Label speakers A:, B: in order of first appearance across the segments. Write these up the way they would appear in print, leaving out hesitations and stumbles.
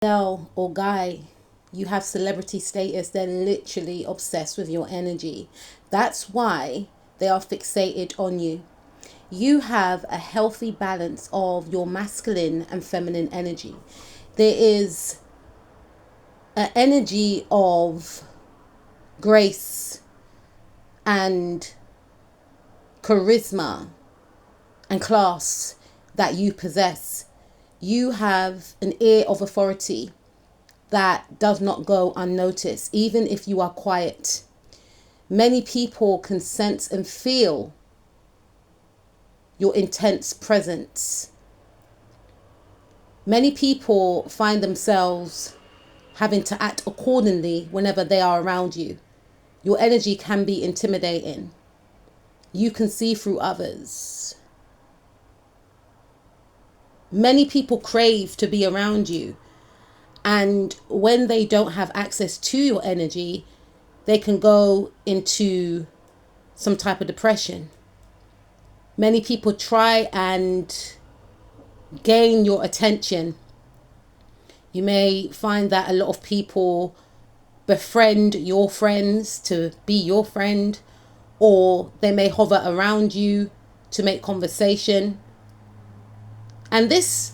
A: Girl or guy, you have celebrity status, they're literally obsessed with your energy. That's why they are fixated on you. You have a healthy balance of your masculine and feminine energy. There is an energy of grace and charisma and class that you possess. You have an air of authority that does not go unnoticed, even if you are quiet. Many people can sense and feel your intense presence. Many people find themselves having to act accordingly whenever they are around you. Your energy can be intimidating. You can see through others. Many people crave to be around you. And when they don't have access to your energy, they can go into some type of depression. Many people try and gain your attention. You may find that a lot of people befriend your friends to be your friend, or they may hover around you to make conversation. And this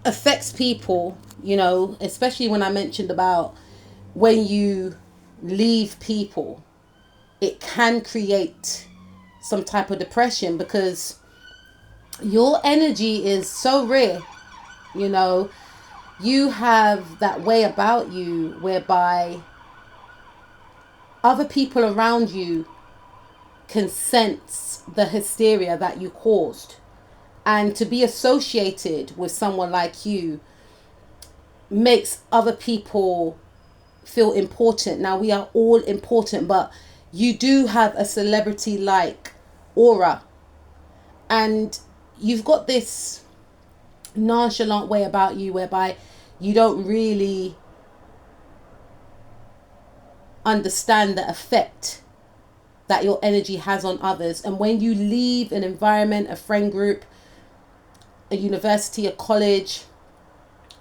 A: affects people, especially when I mentioned about when you leave people, it can create some type of depression because your energy is so rare. You have that way about you whereby other people around you can sense the hysteria that you caused. And to be associated with someone like you makes other people feel important. Now, we are all important, but you do have a celebrity-like aura. And you've got this nonchalant way about you whereby you don't really understand the effect that your energy has on others. And when you leave an environment, a friend group, a university, a college,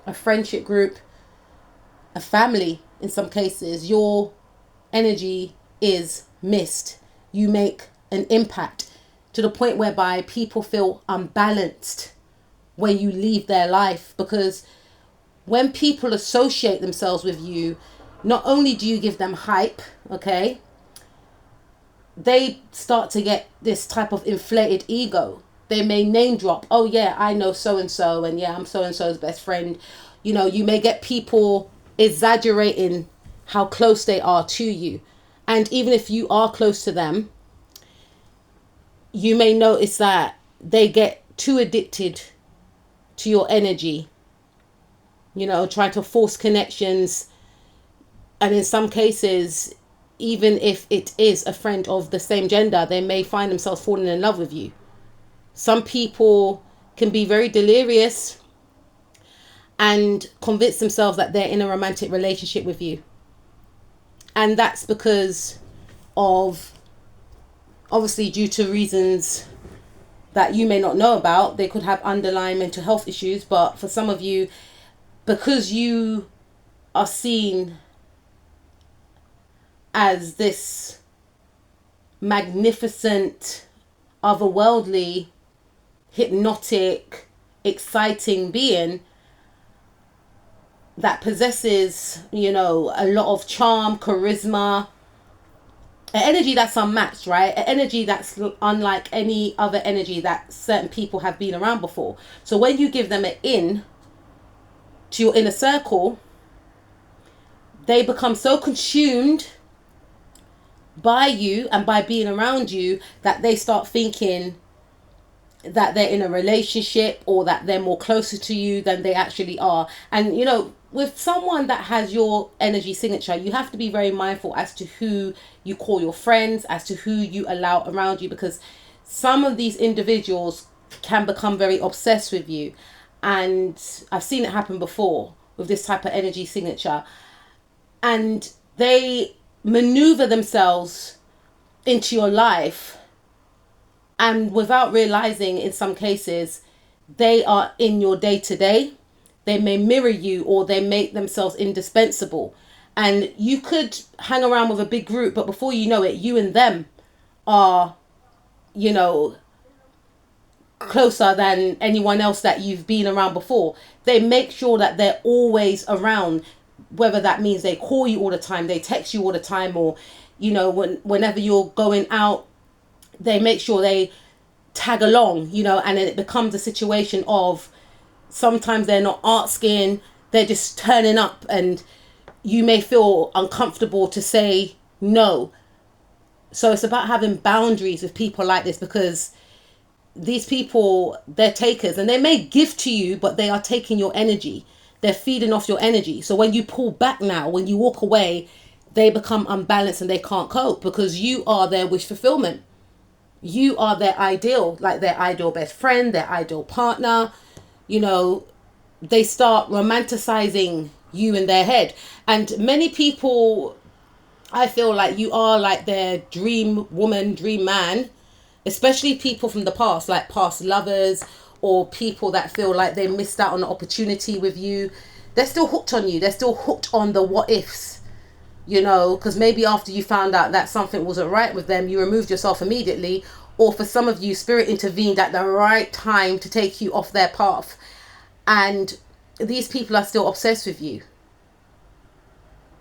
A: a friendship group, a family, in some cases, your energy is missed. You make an impact to the point whereby people feel unbalanced when you leave their life, because when people associate themselves with you, not only do you give them hype, okay, they start to get this type of inflated ego. They may name drop. Oh yeah, I know so and so, and yeah, I'm so and so's best friend. You may get people exaggerating how close they are to you. And even if you are close to them, you may notice that they get too addicted to your energy, trying to force connections. And in some cases, even if it is a friend of the same gender, they may find themselves falling in love with you. Some people can be very delirious and convince themselves that they're in a romantic relationship with you. And that's because of, obviously, due to reasons that you may not know about. They could have underlying mental health issues, but for some of you, because you are seen as this magnificent, otherworldly, hypnotic, exciting being that possesses, a lot of charm, charisma, an energy that's unmatched, right? An energy that's unlike any other energy that certain people have been around before. So when you give them an in to your inner circle, they become so consumed by you and by being around you that they start thinking that they're in a relationship or that they're more closer to you than they actually are. And with someone that has your energy signature, you have to be very mindful as to who you call your friends, as to who you allow around you, because some of these individuals can become very obsessed with you. And I've seen it happen before with this type of energy signature. And they maneuver themselves into your life, and without realizing, in some cases, they are in your day to day. They may mirror you, or they make themselves indispensable. And you could hang around with a big group, but before you know it, you and them are, you know, closer than anyone else that you've been around before. They make sure that they're always around, whether that means they call you all the time, they text you all the time, or, you know, whenever you're going out, they make sure they tag along, you know, and then it becomes a situation of sometimes they're not asking, they're just turning up, and you may feel uncomfortable to say no. So it's about having boundaries with people like this, because these people, they're takers, and they may give to you, but they are taking your energy. They're feeding off your energy. So when you pull back now, when you walk away, they become unbalanced and they can't cope, because you are their wish fulfillment. You are their ideal, like their ideal best friend, their ideal partner. You know, they start romanticizing you in their head. And many people, I feel like you are like their dream woman, dream man, especially people from the past, like past lovers, or people that feel like they missed out on an opportunity with you. They're still hooked on you. They're still hooked on the what ifs, you know, because maybe after you found out that something wasn't right with them, you removed yourself immediately. Or for some of you, spirit intervened at the right time to take you off their path. And these people are still obsessed with you,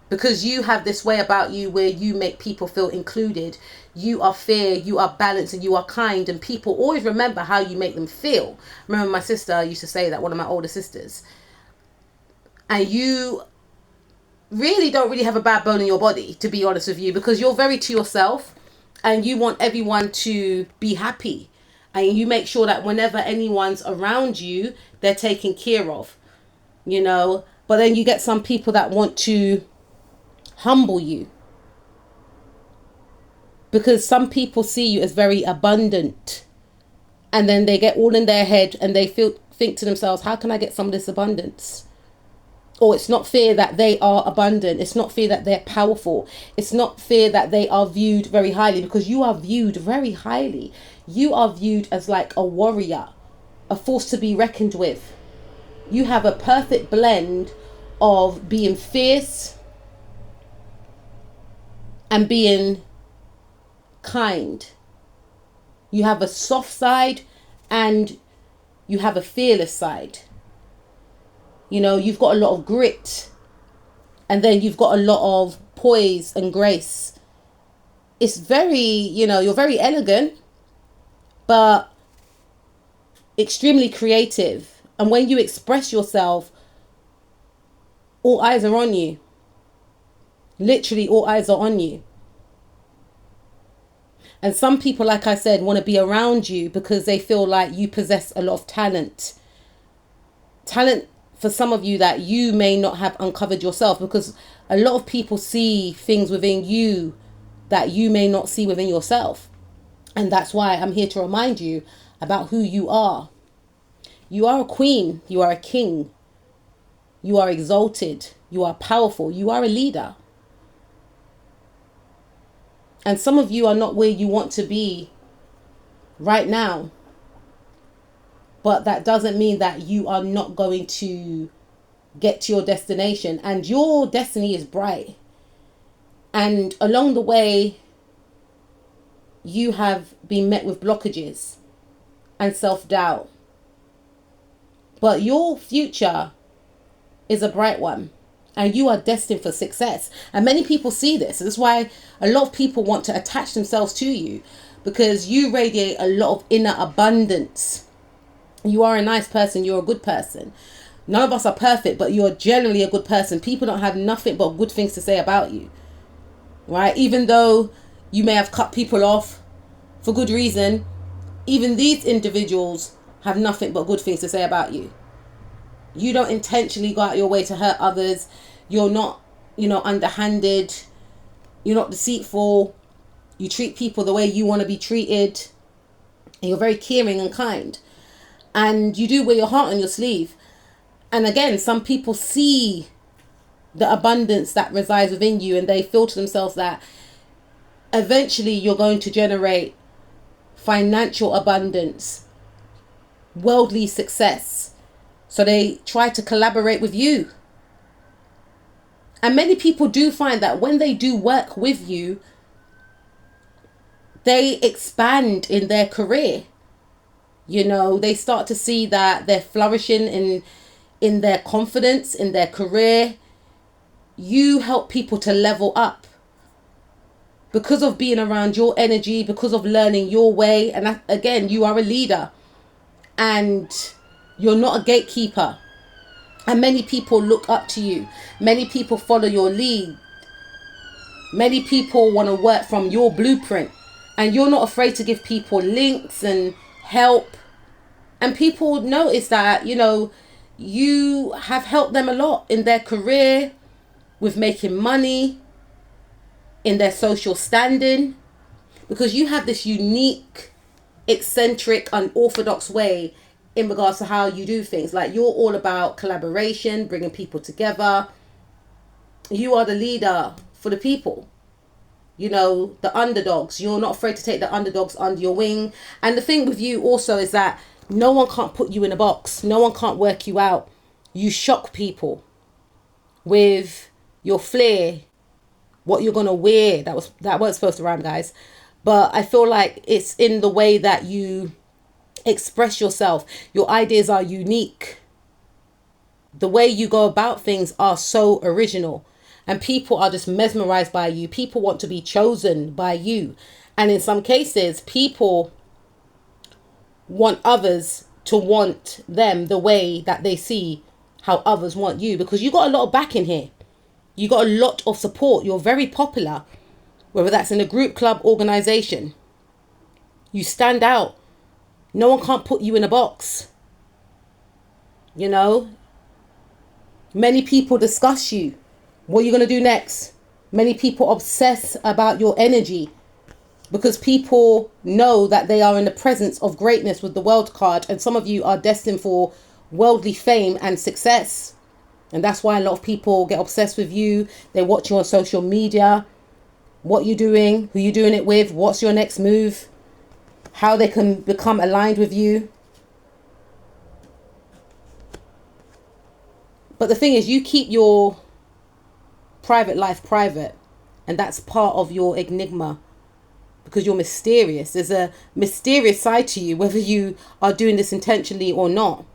A: because you have this way about you where you make people feel included. You are fair, you are balanced, and you are kind, and people always remember how you make them feel. Remember, my sister used to say that, one of my older sisters. And you really don't really have a bad bone in your body, to be honest with you, because you're very to yourself, and you want everyone to be happy. And you make sure that whenever anyone's around you, they're taken care of, you know. But then you get some people that want to humble you, because some people see you as very abundant, and then they get all in their head and they think to themselves, how can I get some of this abundance? Or it's not fair that they are abundant. It's not fair that they're powerful. It's not fair that they are viewed very highly, because you are viewed very highly. You are viewed as like a warrior, a force to be reckoned with. You have a perfect blend of being fierce and being kind. You have a soft side and you have a fearless side. You know, you've got a lot of grit, and then you've got a lot of poise and grace. It's very, you know, you're very elegant, but extremely creative. And when you express yourself, all eyes are on you. Literally, all eyes are on you. And some people, like I said, want to be around you because they feel like you possess a lot of talent. Talent for some of you that you may not have uncovered yourself, because a lot of people see things within you that you may not see within yourself. And that's why I'm here to remind you about who you are. You are a queen. You are a king. You are exalted. You are powerful. You are a leader. And some of you are not where you want to be right now. But that doesn't mean that you are not going to get to your destination. And your destiny is bright. And along the way, you have been met with blockages and self-doubt. But your future is a bright one. And you are destined for success. And many people see this. That's why a lot of people want to attach themselves to you, because you radiate a lot of inner abundance. You are a nice person. You're a good person. None of us are perfect, but you're generally a good person. People don't have nothing but good things to say about you. Right? Even though you may have cut people off for good reason, even these individuals have nothing but good things to say about you. You don't intentionally go out your way to hurt others. You're not, underhanded. You're not deceitful. You treat people the way you want to be treated. And you're very caring and kind. And you do wear your heart on your sleeve. And again, some people see the abundance that resides within you, and they feel to themselves that eventually you're going to generate financial abundance, worldly success. So they try to collaborate with you. And many people do find that when they do work with you, they expand in their career. You know, they start to see that they're flourishing in their confidence, in their career. You help people to level up because of being around your energy, because of learning your way. And that, again, you are a leader and you're not a gatekeeper. And many people look up to you. Many people follow your lead. Many people want to work from your blueprint. And you're not afraid to give people links and help. And people notice that, you know, you have helped them a lot in their career, with making money, in their social standing. Because you have this unique, eccentric, unorthodox way in regards to how you do things. Like, you're all about collaboration, bringing people together. You are the leader for the people. You know, the underdogs. You're not afraid to take the underdogs under your wing. And the thing with you also is that no one can't put you in a box. No one can't work you out. You shock people with your flair, what you're going to wear. That wasn't supposed to rhyme, guys. But I feel like it's in the way that you express yourself. Your ideas are unique. The way you go about things are so original. And people are just mesmerized by you. People want to be chosen by you. And in some cases, people want others to want them the way that they see how others want you. Because you got a lot of backing here. You got a lot of support. You're very popular. Whether that's in a group, club, organization. You stand out. No one can't put you in a box. You know? Many people discuss you. What are you going to do next? Many people obsess about your energy because people know that they are in the presence of greatness with the world card. And some of you are destined for worldly fame and success. And that's why a lot of people get obsessed with you. They watch you on social media. What you're doing, who you're doing it with, what's your next move, how they can become aligned with you. But the thing is, you keep your private life private, and that's part of your enigma because you're mysterious. There's a mysterious side to you, whether you are doing this intentionally or not.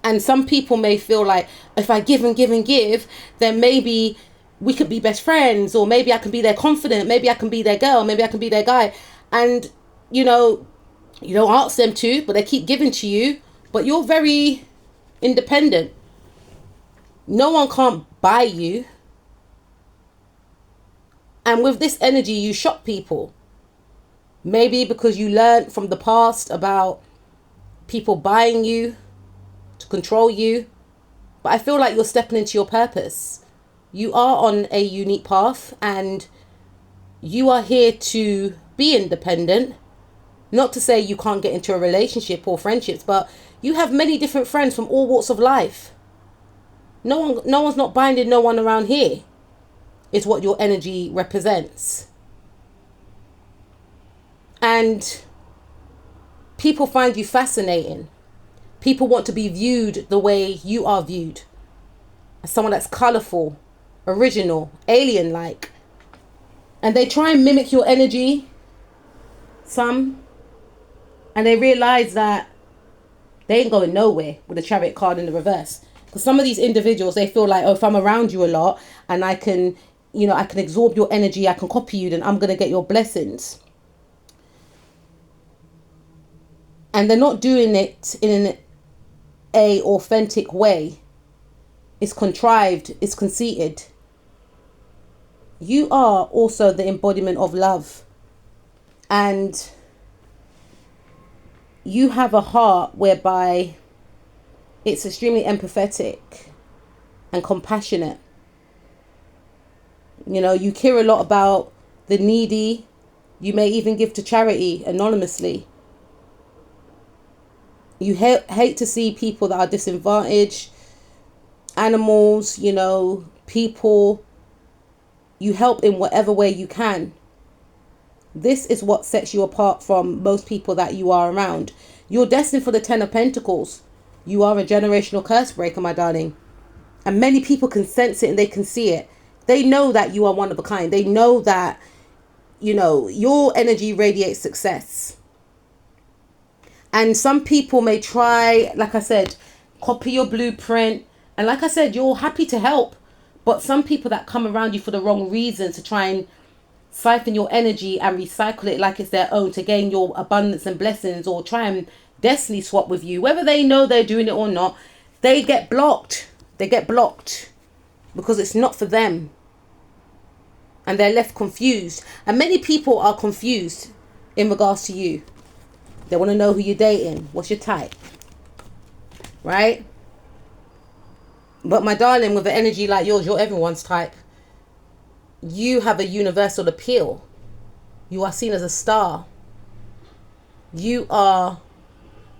A: And some people may feel like, if I give and give and give, then maybe we could be best friends, or maybe I can be their confidant, maybe I can be their girl, maybe I can be their guy. And you know, you don't ask them to, but they keep giving to you. But you're very independent. No one can't buy you. And with this energy, you shock people. Maybe because you learned from the past about people buying you to control you. But I feel like you're stepping into your purpose. You are on a unique path and you are here to be independent. Not to say you can't get into a relationship or friendships, but you have many different friends from all walks of life. No one's not binding no one around here. It's what your energy represents. And people find you fascinating. People want to be viewed the way you are viewed. As someone that's colourful, original, alien-like. And they try and mimic your energy. Some. And they realise that they ain't going nowhere with the Chariot card in the reverse. Because some of these individuals, they feel like, oh, if I'm around you a lot and I can, you know, I can absorb your energy, I can copy you, then I'm going to get your blessings. And they're not doing it in a authentic way. It's contrived, it's conceited. You are also the embodiment of love. And you have a heart whereby it's extremely empathetic and compassionate. You know, you care a lot about the needy. You may even give to charity anonymously. You hate to see people that are disadvantaged, animals, you know, people. You help in whatever way you can. This is what sets you apart from most people that you are around. You're destined for the 10 of Pentacles. You are a generational curse breaker, my darling. And many people can sense it and they can see it. They know that you are one of a kind. They know that, your energy radiates success. And some people may try, like I said, copy your blueprint. And like I said, you're happy to help. But some people that come around you for the wrong reasons, to try and siphon your energy and recycle it like it's their own, to gain your abundance and blessings, or try and destiny swap with you, whether they know they're doing it or not, they get blocked. They get blocked because it's not for them. And they're left confused. And many people are confused in regards to you. They want to know who you're dating. What's your type? Right? But my darling, with an energy like yours, you're everyone's type. You have a universal appeal. You are seen as a star. You are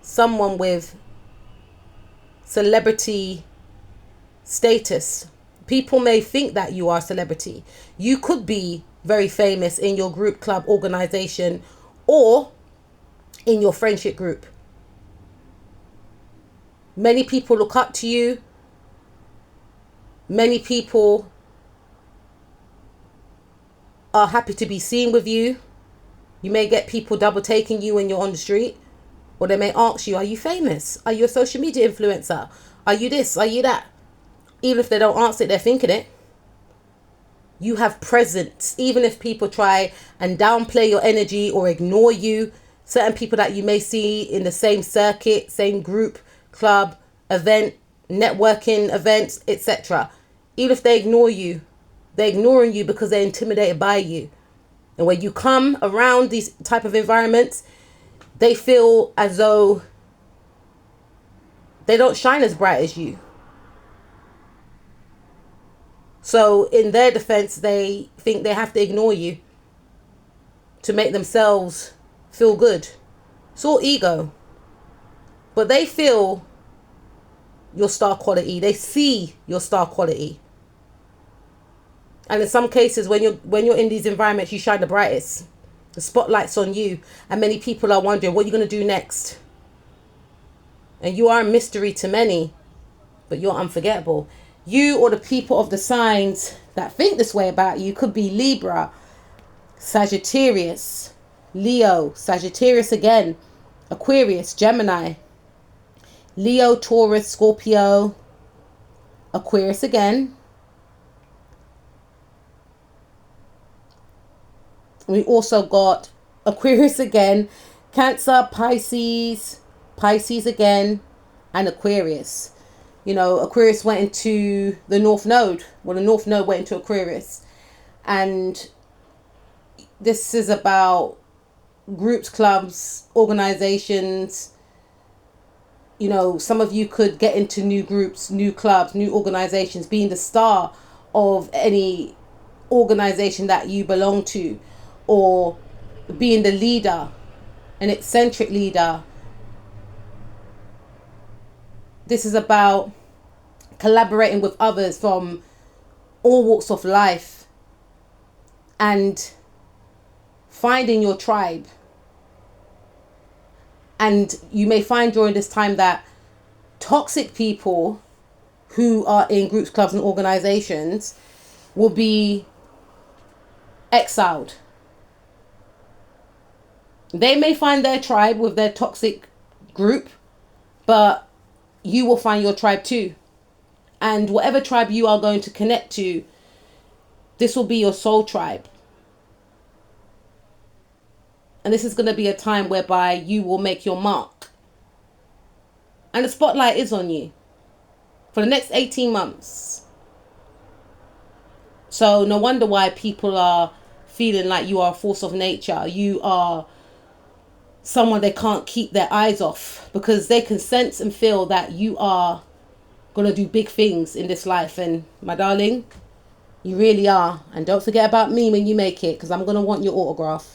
A: someone with celebrity status. People may think that you are a celebrity. You could be very famous in your group, club, organization, or in your friendship group. Many people look up to you. Many people are happy to be seen with you. You may get people double taking you when you're on the street. Or they may ask you, are you famous? Are you a social media influencer? Are you this? Are you that? Even if they don't answer it, they're thinking it. You have presence. Even if people try and downplay your energy or ignore you, certain people that you may see in the same circuit, same group, club, event, networking events, etc. Even if they ignore you, they're ignoring you because they're intimidated by you. And when you come around these type of environments, they feel as though they don't shine as bright as you. So in their defense, they think they have to ignore you to make themselves feel good. It's all ego. But they feel your star quality. They see your star quality. And in some cases, when you're in these environments, you shine the brightest. The spotlight's on you. And many people are wondering, what are you going to do next? And you are a mystery to many, but you're unforgettable. You or the people of the signs that think this way about you could be Libra, Sagittarius, Leo, Sagittarius again, Aquarius, Gemini, Leo, Taurus, Scorpio, Aquarius again. We also got Aquarius again, Cancer, Pisces, Pisces again, and Aquarius. Aquarius went into the North Node. Well, the North Node went into Aquarius. And this is about groups, clubs, organizations. Some of you could get into new groups, new clubs, new organizations, being the star of any organization that you belong to, or being the leader, an eccentric leader. This is about collaborating with others from all walks of life and finding your tribe. And you may find during this time that toxic people who are in groups, clubs, and organizations will be exiled. They may find their tribe with their toxic group, but you will find your tribe too. And whatever tribe you are going to connect to, this will be your soul tribe. And this is going to be a time whereby you will make your mark. And the spotlight is on you for the next 18 months. So no wonder why people are feeling like you are a force of nature. You are someone they can't keep their eyes off, because they can sense and feel that you are going to do big things in this life. And my darling, you really are. And don't forget about me when you make it, because I'm going to want your autograph.